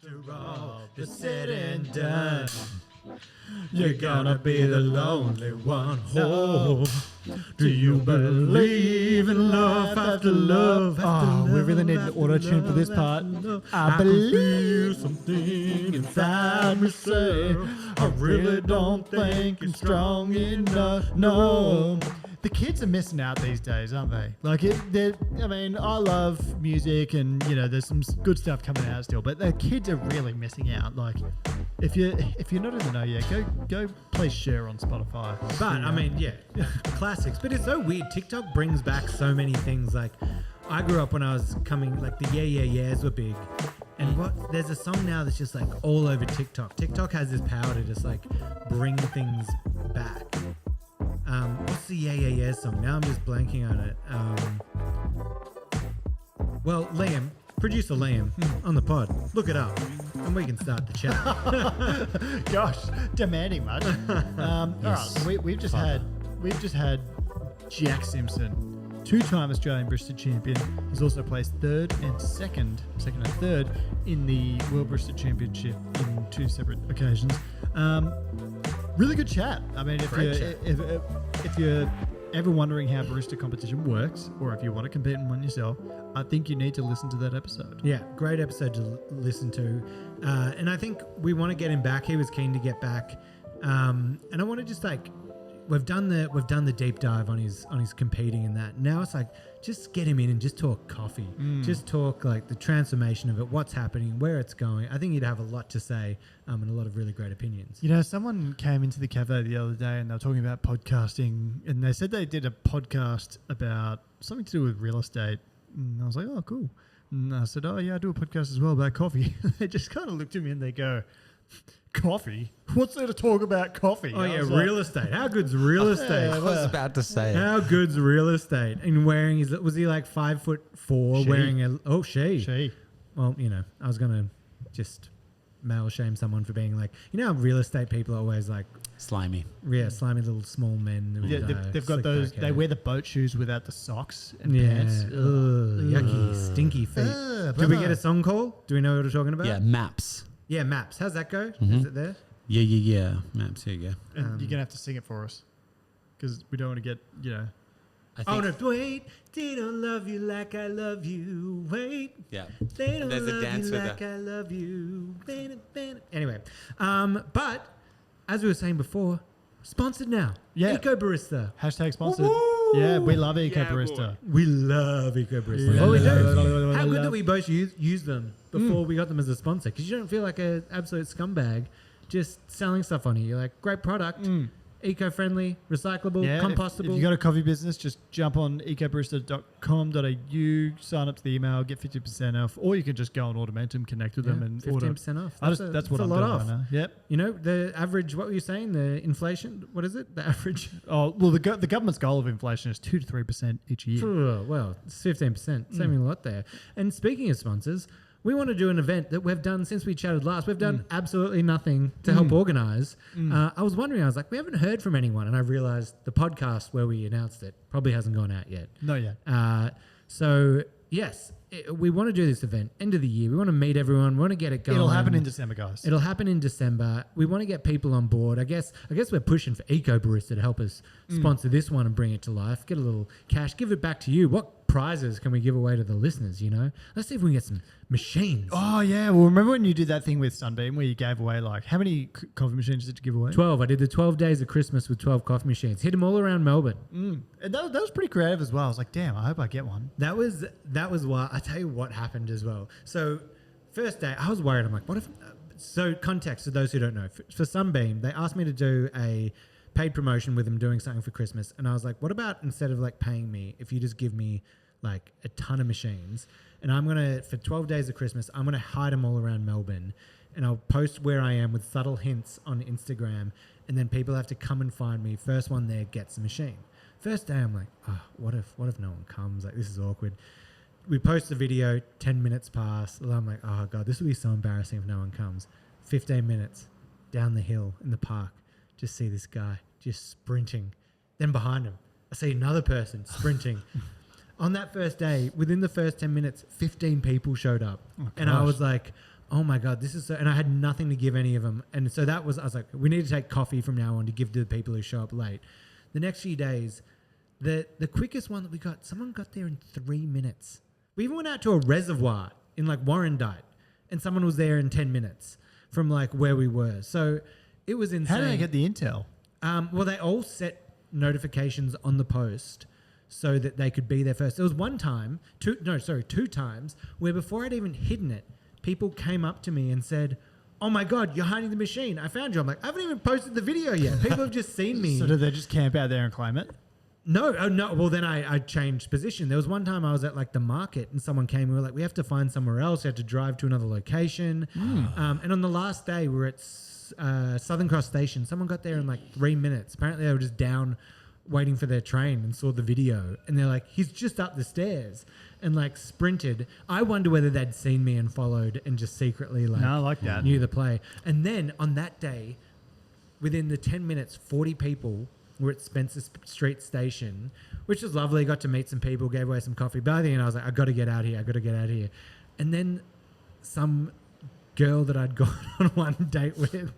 After all the said and done, you're gonna be the lonely one. Oh, do you believe in love after love after love? We really need an auto-tune for this part. I believe something inside me say I really don't think it's strong enough. No. The kids are missing out these days, aren't they? Like, I love music and, there's some good stuff coming out still, but the kids are really missing out. Like, if you're not in the know yet, go play Share on Spotify. But, classics. But it's so weird. TikTok brings back so many things. Like, I grew up when I was coming, like, the Yeah, Yeah, Yeahs were big. And there's a song now that's just, like, all over TikTok. TikTok has this power to just, like, bring things back. What's the Yeah Yeah Yeah song? Now I'm just blanking on it. Well, Liam, producer Liam, on the pod, look it up, and we can start the chat. Gosh, demanding much. All right, we've just had Jack Simpson, 2-time Australian Barista champion. He's also placed second and third in the World Barista Championship in 2 separate occasions. Really good chat. I mean, if you're ever wondering how barista competition works, or if you want to compete in one yourself, I think you need to listen to that episode. Yeah, great episode to listen to. And I think we want to get him back. He was keen to get back. And I want to just we've done the deep dive on his competing and that. Now it's like, just get him in and just talk coffee. Just talk like the transformation of it, what's happening, where it's going. I think he'd have a lot to say and a lot of really great opinions. Someone came into the cafe the other day and they were talking about podcasting, and they said they did a podcast about something to do with real estate. And I was like, oh, cool. And I said, oh, yeah, I do a podcast as well about coffee. They just kind of looked at me and they go, coffee? What's there to talk about coffee? Oh, yeah, real estate. How good's real estate? I was about to say How good's real estate? And wearing was he like 5'4", She. wearing a She. Well, I was gonna just male shame someone for being like, how real estate people are always like slimy. Yeah, slimy little small men. Yeah, they've got those. They wear the boat shoes without the socks and pants. Yucky, stinky feet. Did we get a song call? Do we know what we're talking about? Yeah, Maps. Yeah, Maps. How's that go? Is it there? Yeah. Maps, here you go. And you're going to have to sing it for us because we don't want to get, Oh, no, wait. They don't love you like I love you. Wait. Yeah. They don't There's a love dance you with like that. I love you. Anyway, but as we were saying before, sponsored now. Yeah. Eco Barista. Hashtag sponsored. Woo-hoo! Yeah, we love Eco Yeah, Barista. boy. We love Eco Barista. Yeah. Well, we do. Love. How good that we both use them before we got them as a sponsor, because you don't feel like an absolute scumbag just selling stuff on here. You're like, great product, eco-friendly, recyclable, compostable. If you got a coffee business, just jump on ecobarista.com.au, sign up to the email, get 50% off, or you can just go on Automentum, connect with them, and 15% off. That's what I'm doing right now. Yep. The average, what were you saying? The inflation, what is it? The average? Oh, well, the government's goal of inflation is 2 to 3% each year. Well, it's 15%, saving a lot there. And speaking of sponsors, we want to do an event that we've done since we chatted last. We've done absolutely nothing to help organise. I was wondering, I was like, we haven't heard from anyone. And I realised the podcast where we announced it probably hasn't gone out yet. Not yet. So, yes, we want to do this event, end of the year. We want to meet everyone. We want to get it going. It'll happen in December, guys. It'll happen in December. We want to get people on board. I guess we're pushing for Eco Barista to help us sponsor this one and bring it to life. Get a little cash. Give it back to you. What prizes can we give away to the listeners, Let's see if we can get some machines. Oh, yeah. Well, remember when you did that thing with Sunbeam where you gave away, how many coffee machines did you give away? 12. I did the 12 days of Christmas with 12 coffee machines. Hit them all around Melbourne. And that was pretty creative as well. I was like, damn, I hope I get one. That was why. I tell you what happened as well. So first day, I was worried. I'm like, what if... So context to those who don't know. For Sunbeam, they asked me to do a paid promotion with them doing something for Christmas. And I was like, what about instead of paying me, if you just give me a ton of machines, and I'm going to, for 12 days of Christmas, I'm going to hide them all around Melbourne, and I'll post where I am with subtle hints on Instagram, and then people have to come and find me. First one there gets a machine. First day, I'm like, what if no one comes? This is awkward. We post the video, 10 minutes pass, and I'm like, oh God, this will be so embarrassing if no one comes. 15 minutes down the hill in the park, just see this guy just sprinting. Then behind him, I see another person sprinting. On that first day, within the first 10 minutes, 15 people showed up. Oh, and I was like, oh my God, this is so, and I had nothing to give any of them. And so I was like, we need to take coffee from now on to give to the people who show up late. The next few days, the quickest one that we got, someone got there in 3 minutes. We even went out to a reservoir in like Warrandyte and someone was there in 10 minutes from like where we were. So it was insane. How did they get the intel? Well, they all set notifications on the post so that they could be there first. There was two times where before I'd even hidden it, people came up to me and said, oh my God, you're hiding the machine. I found you. I'm like, I haven't even posted the video yet. People have just seen me. So did they just camp out there and claim it? No. Well, then I changed position. There was one time I was at like the market and someone came and we were like, we have to find somewhere else. We had to drive to another location. And on the last day, we were at Southern Cross Station. Someone got there in like 3 minutes. Apparently they were just down waiting for their train and saw the video. And they're like, he's just up the stairs and like sprinted. I wonder whether they'd seen me and followed and just secretly like, No, I like that. knew the play. And then on that day, within the 10 minutes, 40 people were at Spencer Street Station, which was lovely. Got to meet some people, gave away some coffee. But I think I was like, I got to get out here. And then some girl that I'd gone on one date with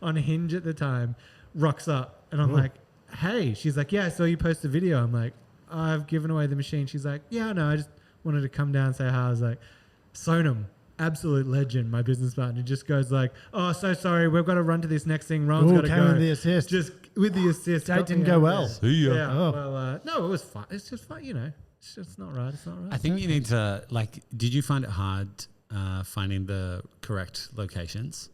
on Hinge at the time rocks up. And I'm like, hey. She's like, yeah, I saw you post a video. I'm like, I've given away the machine. She's like, yeah, no, I just wanted to come down and say hi. I was like, Sonam, absolute legend, my business partner, just goes like, oh, so sorry, we've got to run to this next thing. Ron's got to go. With the assist. Just with the assist. Date didn't go well. See ya. Yeah, Oh. well, no, it was fun. It's just fun, you know. It's just not right. It's not right. I think you need to, like, did you find it hard finding the correct locations?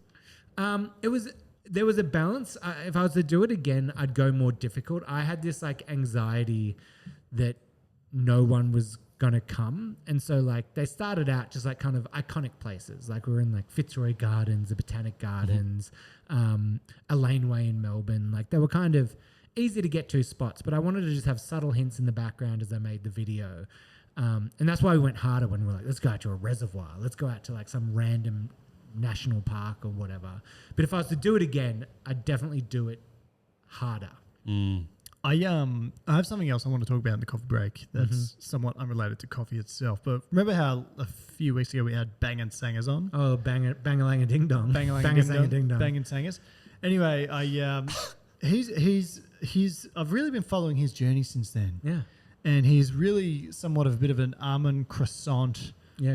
There was a balance. If I was to do it again, I'd go more difficult. I had this like anxiety that no one was gonna come, and so like they started out just like kind of iconic places. Like we were in like Fitzroy Gardens, the Botanic Gardens, a laneway in Melbourne. Like they were kind of easy to get to spots, but I wanted to just have subtle hints in the background as I made the video. And that's why we went harder when we were like, let's go out to a reservoir. Let's go out to like some random national park or whatever. But if I was to do it again, I'd definitely do it harder. I have something else I want to talk about in the coffee break that's somewhat unrelated to coffee itself. But remember how a few weeks ago we had Bangin Sangas on? Oh, bang-a-lang a ding-dong. Bang-a-lang-a-ding-dong. Bangin Sangas. Anyway, he's I've really been following his journey since then. Yeah. And he's really somewhat of a bit of an almond croissant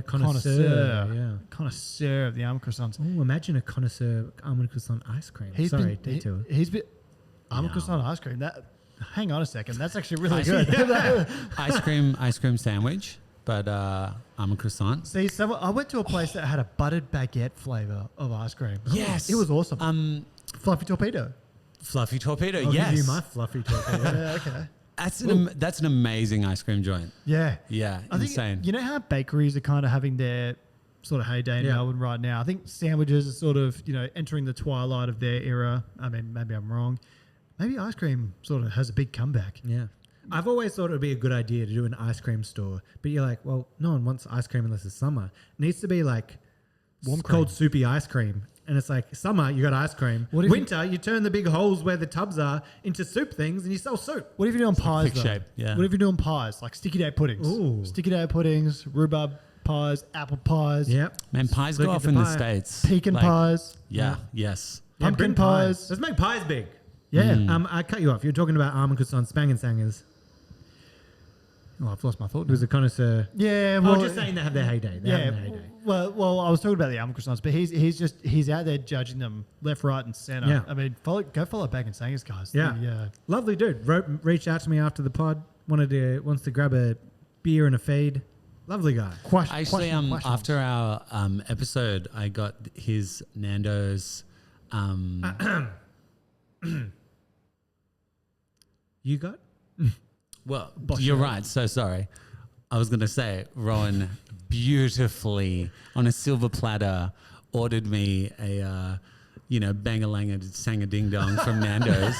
connoisseur. Yeah. Connoisseur of the almond croissants. Oh, imagine a connoisseur almond croissant ice cream. Detour. He's been almond croissant ice cream. Hang on a second. That's actually really good. Ice cream sandwich, but almond croissant. See, I went to a place that had a buttered baguette flavor of ice cream. Yes. It was awesome. Fluffy torpedo. Fluffy torpedo. I'll yes. give you my fluffy torpedo. Yeah, okay. That's an amazing ice cream joint. Yeah. Yeah, I insane. think, you know how bakeries are kind of having their sort of heyday in Melbourne right now? I think sandwiches are sort of, entering the twilight of their era. I mean, maybe I'm wrong. Maybe ice cream sort of has a big comeback. Yeah. I've always thought it would be a good idea to do an ice cream store, but you're like, well, no one wants ice cream unless it's summer. It needs to be like Warm cold soupy ice cream. And it's like summer, you got ice cream. Winter, you turn the big holes where the tubs are into soup things and you sell soup. What if you're doing pies, thick though? shape, yeah. What if you're doing pies, like sticky date puddings? Ooh. Sticky date puddings, rhubarb pies, apple pies, Yep. Man, pies Look go at off the in the pie. States. pecan Like, pies. Yeah, yes. Yeah, Pumpkin bring pies. Let's make pies big. Yeah. I cut you off. You're talking about almond croissants, Bangin Sangers. Oh, I've lost my thought. It was a connoisseur. Yeah, Well, well, just saying they have their heyday. They have their heyday. Well, I was talking about the almond croissants, but he's out there judging them left, right, and center. Yeah. I mean, go follow Bangin Sangas, guys. Yeah. Lovely dude. Reached out to me after the pod. Wants to grab a beer and a feed. Lovely guy. Actually, after our episode, I got his Nando's. You got? Well, you're right. So sorry. I was going to say, Rohan beautifully on a silver platter ordered me a, bang-a-lang sang-a-ding-dong from Nando's.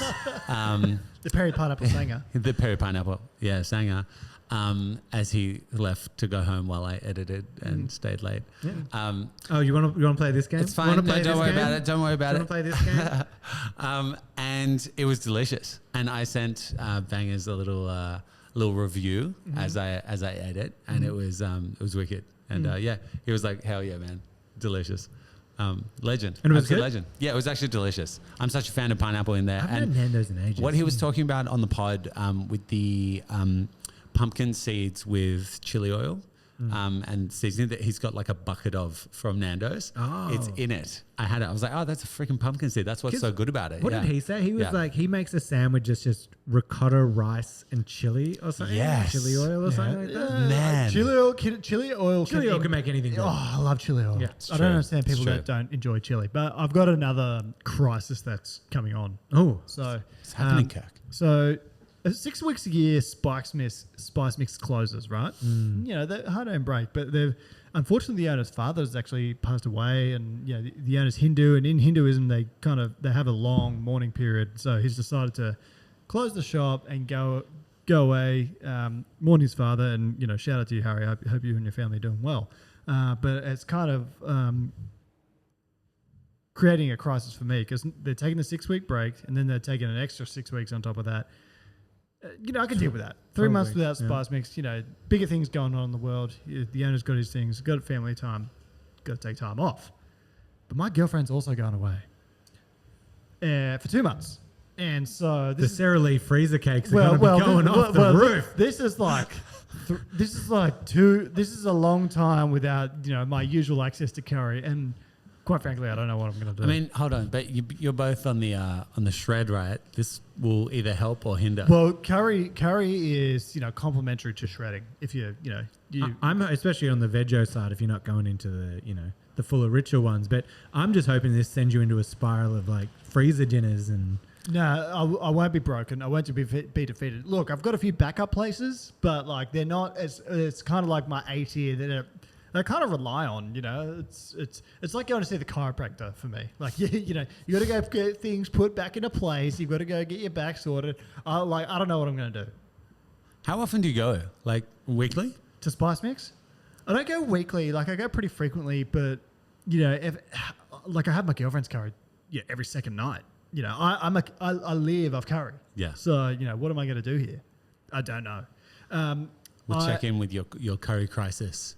The Perry Pineapple Sanger. The Perry Pineapple, Sanger. As he left to go home while I edited and stayed late. Yeah. You want to play this game? It's fine. Don't worry about it. Don't worry about it. Want to play this game? And it was delicious. And I sent Bangers a little review as I ate it, and it was wicked. And he was like, "Hell yeah, man!" delicious. Legend. And it was Absolute good? legend. Yeah, it was actually delicious. I'm such a fan of pineapple in there. I haven't had Nando's in ages. What he was talking about on the pod with the pumpkin seeds with chili oil and seasoning that he's got like a bucket of from Nando's. Oh. It's in it. I had it. I was like, oh, that's a freaking pumpkin seed. That's what's so good about it. What did he say? He was like, he makes a sandwich that's just ricotta, rice, and chili or something. Yes. Chili oil or something like that. Man. Chili oil Chili oil can make anything good. Oh, I love chili oil. Yeah, I don't understand people that don't enjoy chili, but I've got another crisis that's coming on. Oh. So It's happening, Kirk. So 6 weeks a year, Spice Mix closes, right? You know, they're hard to break, but they've unfortunately the owner's father has actually passed away, and you know the owner's Hindu, and in Hinduism they have a long mourning period. So he's decided to close the shop and go away, mourn his father, and you know, shout out to you, Harry. I hope you and your family are doing well. But it's kind of creating a crisis for me because they're taking a 6 week break and then they're taking an extra 6 weeks on top of that. You know, I can deal with that. 3 months without Spice Mix, you know, bigger things going on in the world. The owner's got his things, got family time, got to take time off. But my girlfriend's also going away for 2 months. And so the Sara Lee freezer cakes are going to be going off the roof. This is like, this is a long time without, you know, my usual access to curry. And quite frankly, I don't know what I'm going to do. I mean, hold on, but you're both on the shred, right? This will either help or hinder. Well, curry is, you know, complementary to shredding. If I'm especially on the veggie side if you're not going into the, you know, the fuller, richer ones. But I'm just hoping this sends you into a spiral of like freezer dinners and. No, I won't be broken. I won't be defeated. Look, I've got a few backup places, but like they're not as. It's kind of like my A tier that they kind of rely on. You know, it's like going to see the chiropractor for me. Like you know, you got to go get things put back into place. You've got to go get your back sorted. I don't know what I'm going to do. How often do you go? Like weekly? To Spice Mix? I don't go weekly. Like I go pretty frequently, but you know, I have my girlfriend's curry every second night. You know, I live off curry. Yeah. So, you know, what am I going to do here? I don't know. We'll check in with your curry crisis.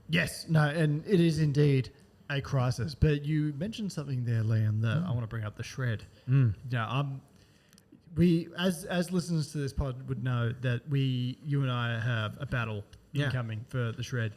Yes. No, and it is indeed a crisis. But you mentioned something there, Liam, that I want to bring up, the shred. You know, we, as listeners to this pod would know, that you and I have a battle incoming for the shred.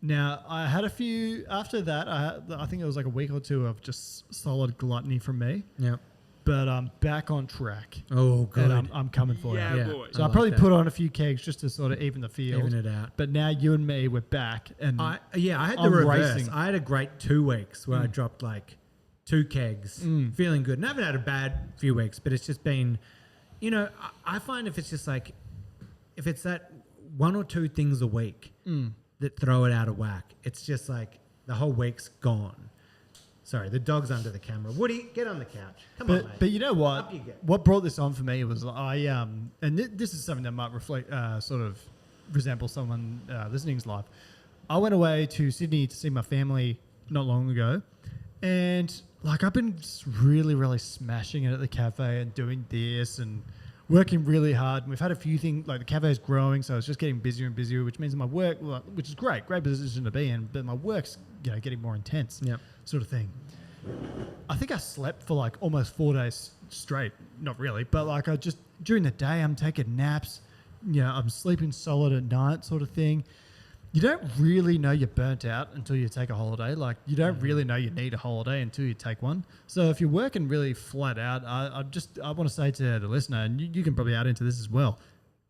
Now, I had a few after that. I think it was like a week or two of just solid gluttony from me. Yeah. But I'm back on track. Oh, good. And I'm coming for you. Yeah, boy. So I'll probably put on a few kegs just to sort of even the field. Even it out. But now you and me, we're back. And I had the I'm reverse. racing. I had a great 2 weeks where I dropped like 2 kegs, feeling good. And I haven't had a bad few weeks, but it's just been, you know, I find if it's just like, if it's that 1 or 2 things a week that throw it out of whack, it's just like the whole week's gone. Sorry, the dog's under the camera. Woody, get on the couch. Come on, mate. But you know what? Up you go. What brought this on for me was this is something that might reflect, sort of resemble someone listening's life. I went away to Sydney to see my family not long ago, and like I've been just really, really smashing it at the cafe and doing this and working really hard. And we've had a few things, like the cafe is growing, so it's just getting busier and busier, which means my work, which is great position to be in, but my work's, you know, getting more intense, sort of thing. I think I slept for like almost 4 days straight. Not really, but like during the day, I'm taking naps, you know, I'm sleeping solid at night, sort of thing. You don't really know you're burnt out until you take a holiday. Like, you don't really know you need a holiday until you take one. So if you're working really flat out, I want to say to the listener, and you can probably add into this as well,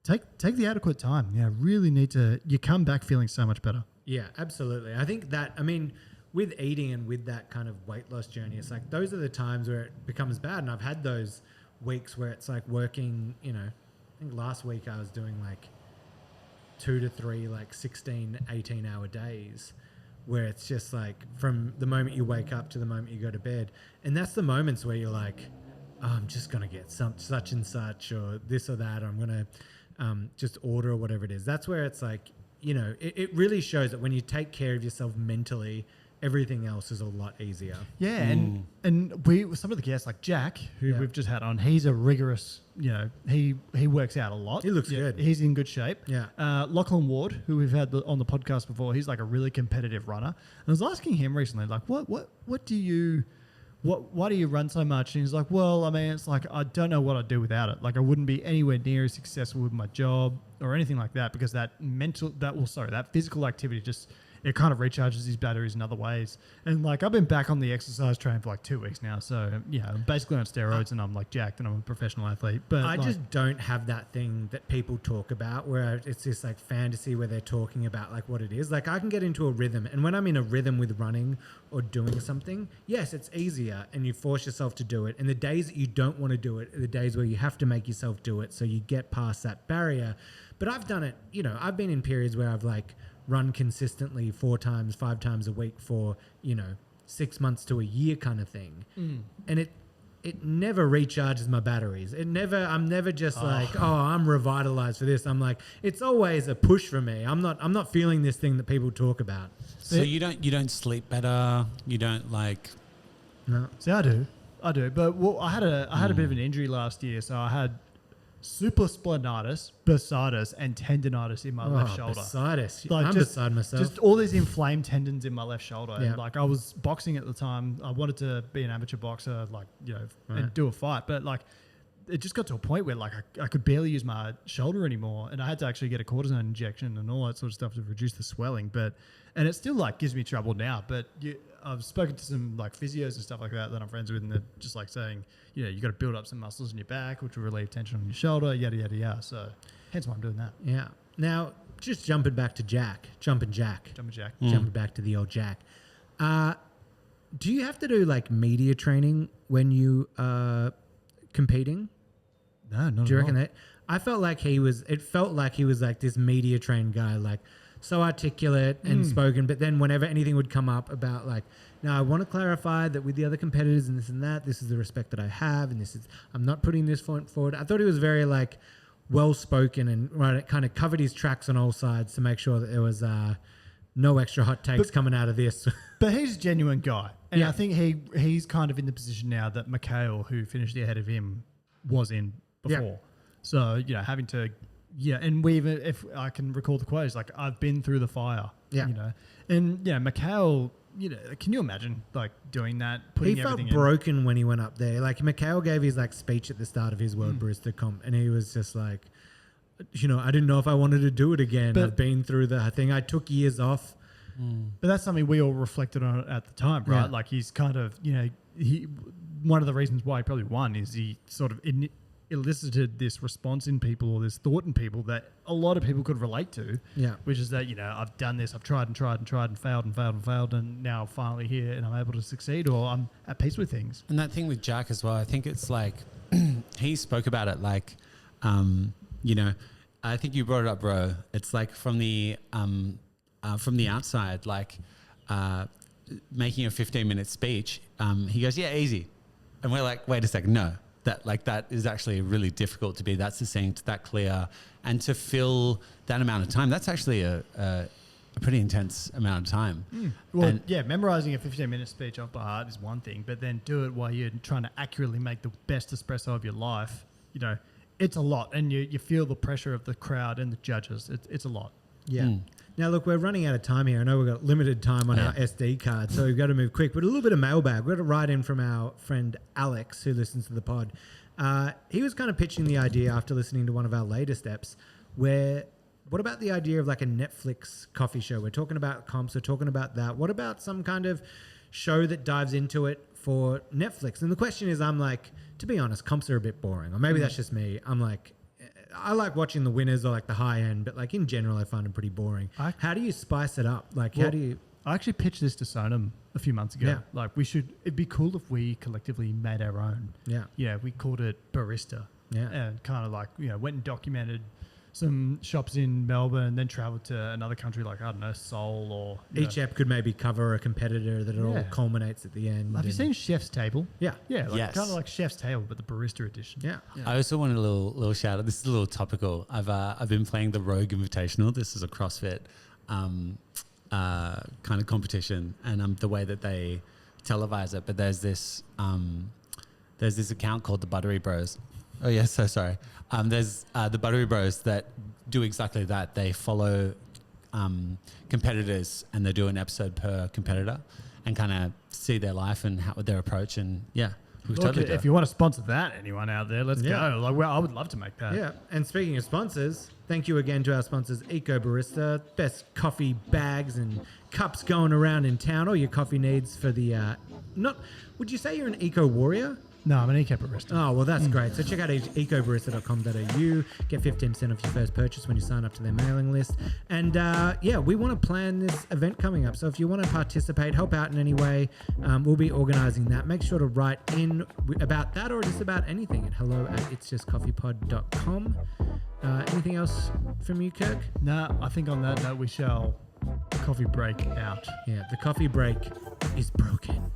take the adequate time. You know, really need to, you come back feeling so much better. Yeah, absolutely. I think that, I mean, with eating and with that kind of weight loss journey, it's like those are the times where it becomes bad. And I've had those weeks where it's like working, you know, I think last week I was doing like 2 to 3 like 16, 18-hour days where it's just like from the moment you wake up to the moment you go to bed. And that's the moments where you're like, oh, I'm just going to get such and such or this or that, or I'm going to just order or whatever it is. That's where it's like, you know, it really shows that when you take care of yourself mentally everything else is a lot easier. Yeah, and we some of the guests like Jack, who we've just had on, he's a rigorous. He works out a lot. He looks good. He's in good shape. Yeah. Lachlan Ward, who we've had on the podcast before, he's like a really competitive runner. And I was asking him recently, like, what do you? Why do you run so much? And he's like, well, I mean, it's like, I don't know what I'd do without it. Like, I wouldn't be anywhere near as successful with my job or anything like that because that physical activity just, it kind of recharges his batteries in other ways. And like, I've been back on the exercise train for like 2 weeks now. So yeah, I'm basically on steroids and I'm like jacked and I'm a professional athlete. But I just don't have that thing that people talk about where it's this like fantasy where they're talking about like what it is. Like I can get into a rhythm, and when I'm in a rhythm with running or doing something, yes, it's easier and you force yourself to do it. And the days that you don't want to do it are the days where you have to make yourself do it so you get past that barrier. But I've done it, I've been in periods where I've like run consistently 4 times, 5 times a week for, 6 months to a year kind of thing. And it never recharges my batteries. I'm never just like, I'm revitalized for this. I'm like, it's always a push for me. I'm not feeling this thing that people talk about. So you don't sleep better. You don't like. No. See, I do. But I had a bit of an injury last year. So I had supraspinatus, bursitis, and tendonitis in my left shoulder. Bursitis. Like I'm beside myself. Just all these inflamed tendons in my left shoulder. Yeah. And like I was boxing at the time. I wanted to be an amateur boxer, and do a fight. But like it just got to a point where like I could barely use my shoulder anymore. And I had to actually get a cortisone injection and all that sort of stuff to reduce the swelling. And it still like gives me trouble now. But I've spoken to some like physios and stuff like that I'm friends with, and they're just like saying, you got to build up some muscles in your back, which will relieve tension on your shoulder, yada, yada, yada. So hence why I'm doing that. Yeah. Now, just jumping back to jumping Jack. Jumping back to the old Jack. Do you have to do like media training when you are competing? No, not Do you at reckon all. that? I felt like it felt like he was like this media trained guy, like so articulate and spoken, but then whenever anything would come up about like, now I want to clarify that with the other competitors and this and that, this is the respect that I have, and I'm not putting this forward. I thought he was very like well spoken and it kind of covered his tracks on all sides to make sure that there was no extra hot takes coming out of this. But he's a genuine guy. And Yeah. I think he's kind of in the position now that Mikhail, who finished ahead of him, was in before. Yeah. So, having to, and we even, if I can recall the quotes, like, I've been through the fire, And, Mikhail, can you imagine, like, doing that, putting He felt everything broken when he went up there. Like, Mikhail gave his, like, speech at the start of his World Barista Comp, and he was just like, I didn't know if I wanted to do it again. But- I've been through the thing. I took years off. But that's something we all reflected on at the time, right? Yeah. Like, he's kind of, one of the reasons why he probably won is he sort of elicited this response in people, or this thought in people that a lot of people could relate to. Yeah. Which is that, I've done this, I've tried and tried and tried and failed and failed and failed, and now I'm finally here and I'm able to succeed, or I'm at peace with things. And that thing with Jack as well, I think it's like he spoke about it like, I think you brought it up, bro. It's like from the outside, like making a 15-minute speech. He goes, "Yeah, easy," and we're like, "Wait a second, no." That is actually really difficult to be that succinct, that clear, and to fill that amount of time. That's actually a pretty intense amount of time. Well, memorizing a 15-minute speech off by heart is one thing, but then do it while you're trying to accurately make the best espresso of your life. It's a lot, and you feel the pressure of the crowd and the judges. It's a lot. Yeah. Now, look, we're running out of time here. I know we've got limited time on our SD card, so we've got to move quick. But a little bit of mailbag. We've got to write in from our friend Alex, who listens to the pod. He was kind of pitching the idea after listening to one of our latest eps, where what about the idea of like a Netflix coffee show? We're talking about comps. We're talking about that. What about some kind of show that dives into it for Netflix? And the question is, I'm like, to be honest, comps are a bit boring. Or maybe that's just me. I'm like, I like watching the winners or like the high end, but like in general, I find them pretty boring. How do you spice it up? Like, how do you? I actually pitched this to Sonam a few months ago. Yeah. Like, it'd be cool if we collectively made our own. Yeah. Yeah, we called it Barista. Yeah. And kind of like, went and documented some shops in Melbourne, then traveled to another country like, I don't know, Seoul or... Each ep could maybe cover a competitor that it all culminates at the end. Have you seen Chef's Table? Yeah. Yeah, Yes. kind of like Chef's Table, but the Barista edition. Yeah. I also wanted a little shout out. This is a little topical. I've been playing the Rogue Invitational. This is a CrossFit kind of competition, and the way that they televise it. But there's this account called the Buttery Bros. Oh yeah, so sorry. There's the Buttery Bros that do exactly that. They follow competitors, and they do an episode per competitor, and kind of see their life and how their approach. And yeah, we Look, totally do. if you want to sponsor that, anyone out there, let's Yeah. go. Like, well, I would love to make that. Yeah, and speaking of sponsors, thank you again to our sponsors, Eco Barista, best coffee bags and cups going around in town. All your coffee needs for the would you say you're an eco warrior? No, I'm an eco barista. Oh, well, that's great. So check out ecobarista.com.au. Get 15% off your first purchase when you sign up to their mailing list. And we want to plan this event coming up. So if you want to participate, help out in any way, we'll be organising that. Make sure to write in about that or just about anything at hello@itsjustcoffeepod.com. Anything else from you, Kirk? No, I think on that note, we shall coffee break out. Yeah, the coffee break is broken.